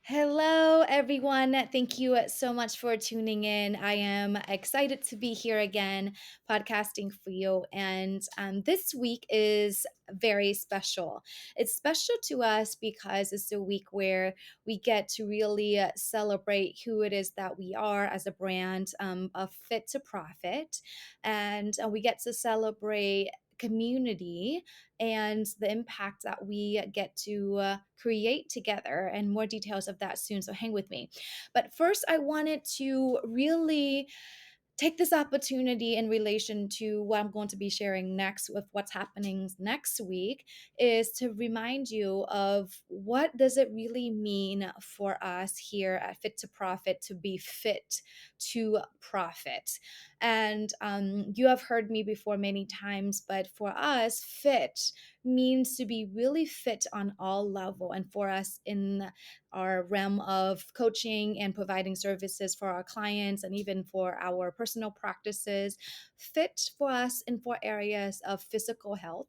Hello, everyone. Thank you so much for tuning in. I am excited to be here again, podcasting for you. And this week is very special. It's special to us because it's a week where we get to really celebrate who it is that we are as a brand of Fit to Profit. And we get to celebrate community and the impact that we get to create together, and more details of that soon. So hang with me. But first, I wanted to really take this opportunity in relation to what I'm going to be sharing next with what's happening next week is to remind you of what does it really mean for us here at Fit to Profit to be fit to profit. And you have heard me before many times, but for us, fit means to be really fit on all level. And for us in our realm of coaching and providing services for our clients and even for our personal practices, fit for us in four areas of physical health,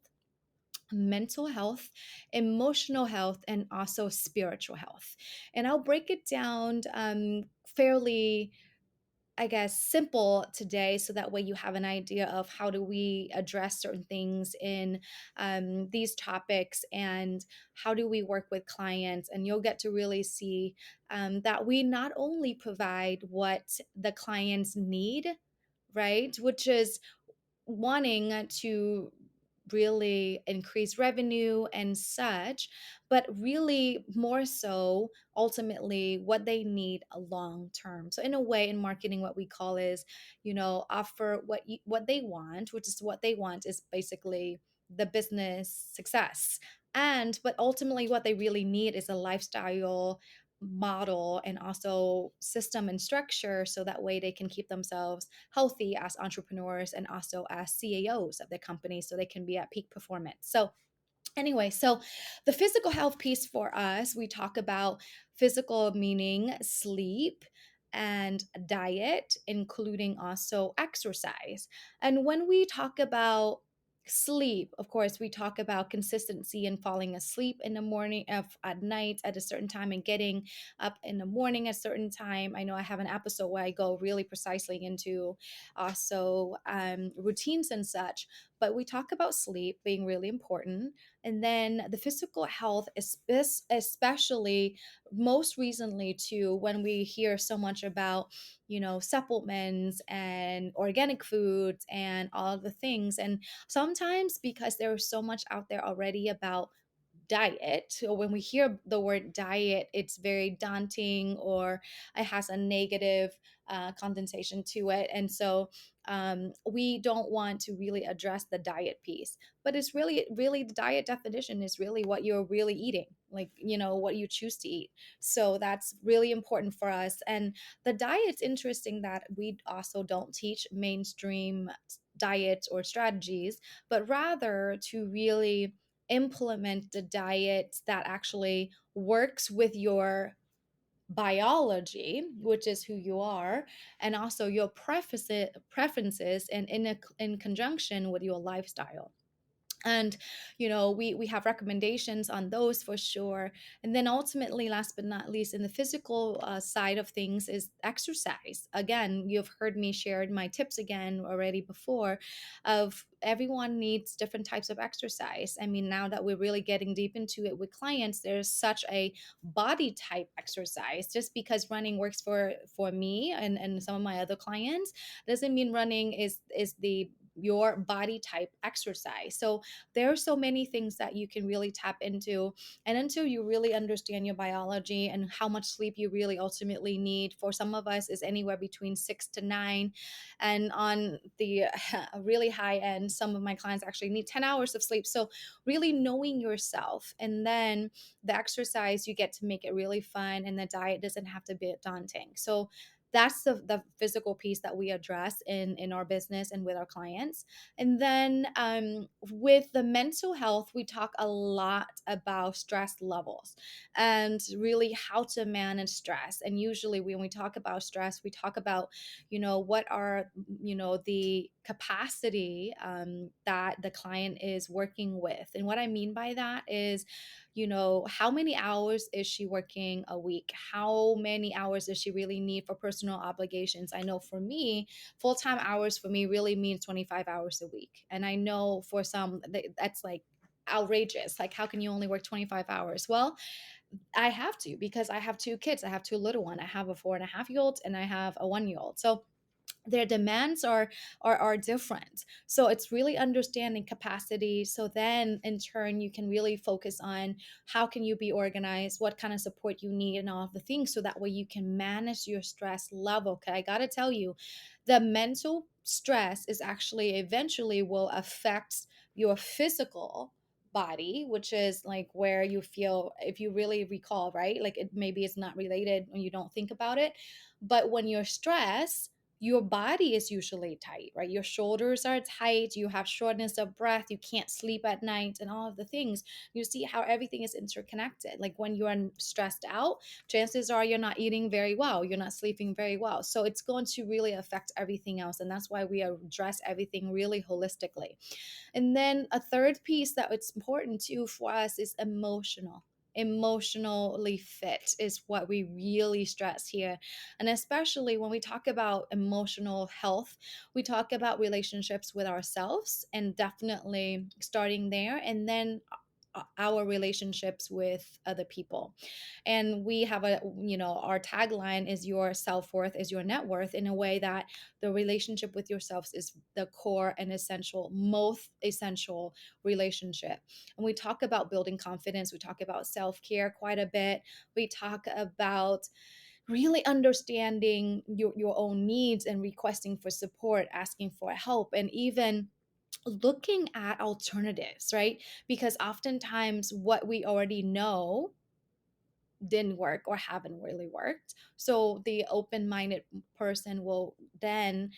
mental health, emotional health, and also spiritual health. And I'll break it down fairly, I guess, simple today, so that way you have an idea of how do we address certain things in these topics, and how do we work with clients. And you'll get to really see that we not only provide what the clients need, right, which is wanting to really increase revenue and such, but really more so ultimately what they need a long term. So in a way, in marketing, what we call is, offer what they want, which is what they want is basically the business success. And but ultimately what they really need is a lifestyle model and also system and structure, so that way they can keep themselves healthy as entrepreneurs and also as CEOs of their company, so they can be at peak performance. So anyway, so the physical health piece for us, we talk about physical meaning sleep and diet, including also exercise. And when we talk about sleep, of course, we talk about consistency and falling asleep in the morning, at night at a certain time, and getting up in the morning at a certain time. I know I have an episode where I go really precisely into also routines and such, but we talk about sleep being really important. And then the physical health, especially most recently too, when we hear so much about, supplements and organic foods and all the things. And sometimes because there is so much out there already about diet, so when we hear the word diet, it's very daunting, or it has a negative connotation to it. And so we don't want to really address the diet piece, but it's really the diet definition is really what you're really eating, like, what you choose to eat. So that's really important for us. And the diet's interesting that we also don't teach mainstream diets or strategies, but rather to really implement the diet that actually works with your biology, which is who you are, and also your preferences, and in conjunction with your lifestyle. And we have recommendations on those for sure. And then ultimately, last but not least, in the physical side of things is exercise. Again, you've heard me share my tips again already before, of everyone needs different types of exercise. I mean, now that we're really getting deep into it with clients, there's such a body type exercise. Just because running works for me and some of my other clients doesn't mean running is the your body type exercise. So there are so many things that you can really tap into. And until you really understand your biology and how much sleep you really ultimately need, for some of us is anywhere between 6 to 9. And on the really high end, some of my clients actually need 10 hours of sleep. So really knowing yourself, and then the exercise, you get to make it really fun, and the diet doesn't have to be daunting. So that's the physical piece that we address in our business and with our clients. And then with the mental health, we talk a lot about stress levels and really how to manage stress. And usually when we talk about stress, we talk about, what are, the capacity that the client is working with. And what I mean by that is, how many hours is she working a week? How many hours does she really need for personal obligations? I know for me, full-time hours for me really means 25 hours a week. And I know for some that's like outrageous. Like, how can you only work 25 hours? Well, I have to, because I have two kids. I have two little one. I have a 4.5 year old and I have a 1 year old. So their demands are different, so it's really understanding capacity, so then in turn you can really focus on how can you be organized, what kind of support you need, and all of the things, so that way you can manage your stress level. Okay, I gotta tell you, the mental stress is actually eventually will affect your physical body, which is like where you feel, if you really recall, right? Like, it maybe it's not related when you don't think about it, but when you're stressed, your body is usually tight, right? Your shoulders are tight, you have shortness of breath, you can't sleep at night, and all of the things. You see how everything is interconnected. Like, when you're stressed out, chances are you're not eating very well, you're not sleeping very well. So it's going to really affect everything else. And that's why we address everything really holistically. And then a third piece that it's important too for us is emotionally fit is what we really stress here. And especially when we talk about emotional health, we talk about relationships with ourselves, and definitely starting there, and then our relationships with other people. And we have our tagline is your self-worth is your net worth, in a way that the relationship with yourselves is the core and essential, most essential relationship. And we talk about building confidence, we talk about self-care quite a bit, we talk about really understanding your own needs and requesting for support, asking for help, and even looking at alternatives, right? Because oftentimes what we already know didn't work or haven't really worked. So the open minded person will then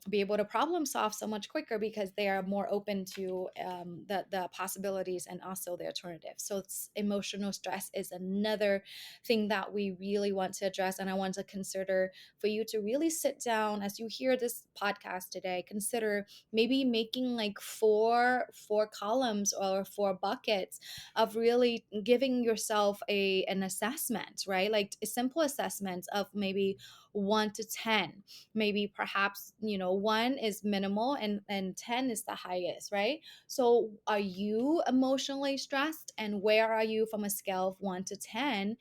be able to problem solve so much quicker, because they are more open to the possibilities and also the alternatives. So emotional stress is another thing that we really want to address. And I want to consider for you to really sit down as you hear this podcast today, consider maybe making like four columns or four buckets of really giving yourself an assessment, right? Like a simple assessment of maybe 1 to 10. Maybe perhaps, 1 is minimal and 10 is the highest, right? So are you emotionally stressed, and where are you from a scale of 1 to 10?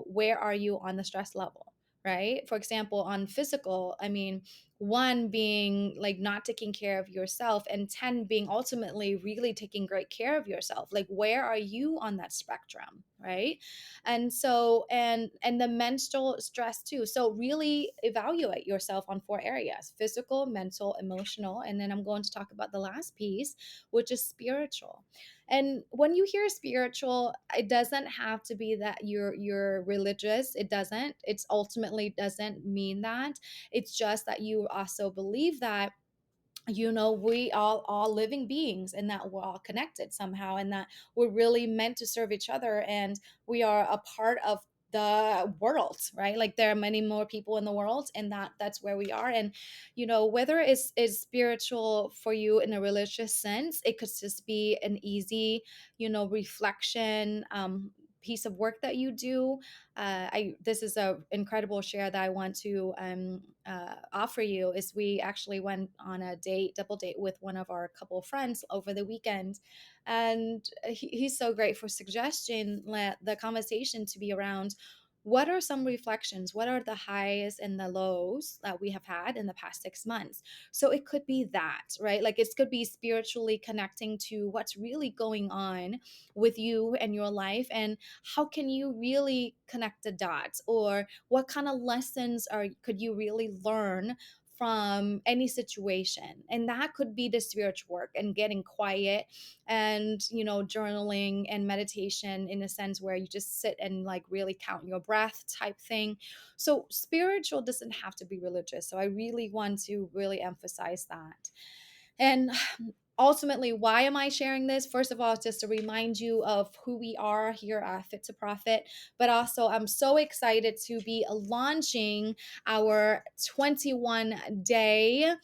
Where are you on the stress level? Right. For example, on physical, I mean, 1 being like not taking care of yourself, and 10 being ultimately really taking great care of yourself. Like, where are you on that spectrum, right? And so, and the mental stress too. So really evaluate yourself on 4 areas: physical, mental, emotional, and then I'm going to talk about the last piece, which is spiritual. And when you hear spiritual, it doesn't have to be that you're religious. It doesn't. It's ultimately doesn't mean that. It's just that you also believe that we all living beings, and that we're all connected somehow, and that we're really meant to serve each other, and we are a part of the world, right? Like, there are many more people in the world, and that's where we are. And whether it's is spiritual for you in a religious sense, it could just be an easy reflection, piece of work that you do. I This is a incredible share that I want to offer you. Is we actually went on a double date with one of our couple friends over the weekend, and he's so great for suggesting the conversation to be around what are some reflections, what are the highs and the lows that we have had in the past 6 months. So it could be that, right? Like, it could be spiritually connecting to what's really going on with you and your life, and how can you really connect the dots, or what kind of lessons could you really learn from any situation. And that could be the spiritual work, and getting quiet, and journaling and meditation, in a sense where you just sit and like really count your breath type thing. So spiritual doesn't have to be religious, so I really want to really emphasize that. And ultimately, why am I sharing this? First of all, just to remind you of who we are here at Fit to Profit. But also, I'm so excited to be launching our 21-day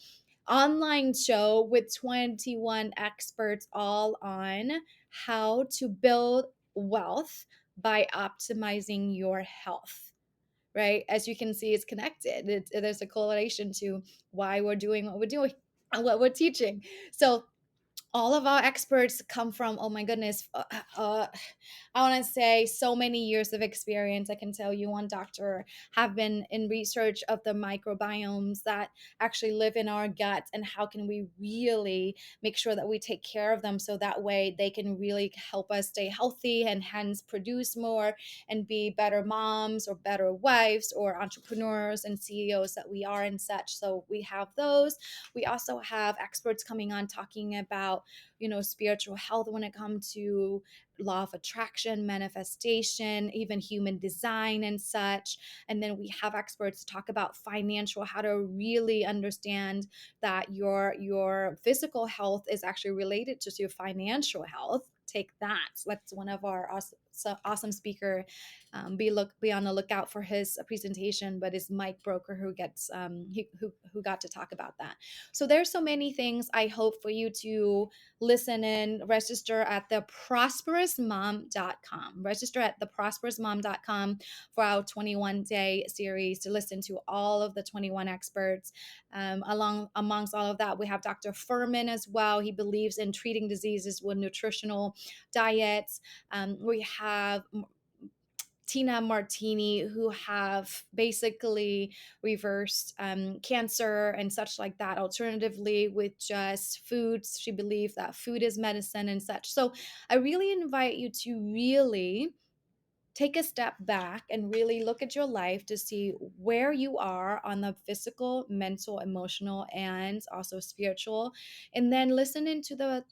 online show with 21 experts, all on how to build wealth by optimizing your health, right? As you can see, it's connected. There's a correlation to why we're doing what we're doing and what we're teaching. So all of our experts come from, oh my goodness, I want to say so many years of experience. I can tell you one doctor have been in research of the microbiomes that actually live in our gut, and how can we really make sure that we take care of them, so that way they can really help us stay healthy and hence produce more and be better moms or better wives or entrepreneurs and CEOs that we are and such. So we have those. We also have experts coming on talking about, spiritual health when it comes to law of attraction, manifestation, even human design and such. And then we have experts talk about financial, how to really understand that your physical health is actually related to your financial health. Take that. That's one of our awesome speaker. Be on the lookout for his presentation, but it's Mike Broker who gets who got to talk about that. So there's so many things I hope for you to listen in. Register at theprosperousmom.com. Register at theprosperousmom.com for our 21-day series to listen to all of the 21 experts. Amongst all of that, we have Dr. Furman as well. He believes in treating diseases with nutritional diets. We have Tina Martini, who have basically reversed cancer and such like that, alternatively with just foods. She believes that food is medicine and such. So I really invite you to really take a step back and really look at your life to see where you are on the physical, mental, emotional, and also spiritual, and then listen into the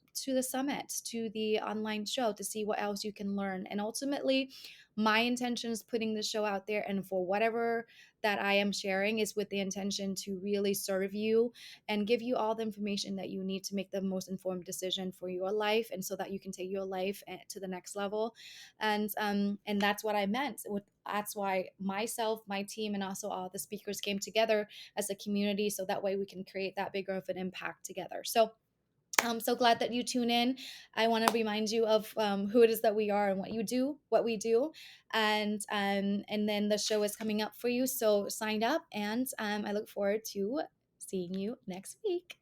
summit, to the online show, to see what else you can learn. And ultimately, my intention is putting the show out there, and for whatever that I am sharing is with the intention to really serve you and give you all the information that you need to make the most informed decision for your life, and so that you can take your life to the next level. And that's what I meant. That's why myself, my team, and also all the speakers came together as a community, so that way we can create that bigger of an impact together. So I'm so glad that you tune in. I want to remind you of who it is that we are and what we do, and then the show is coming up for you. So sign up, and I look forward to seeing you next week.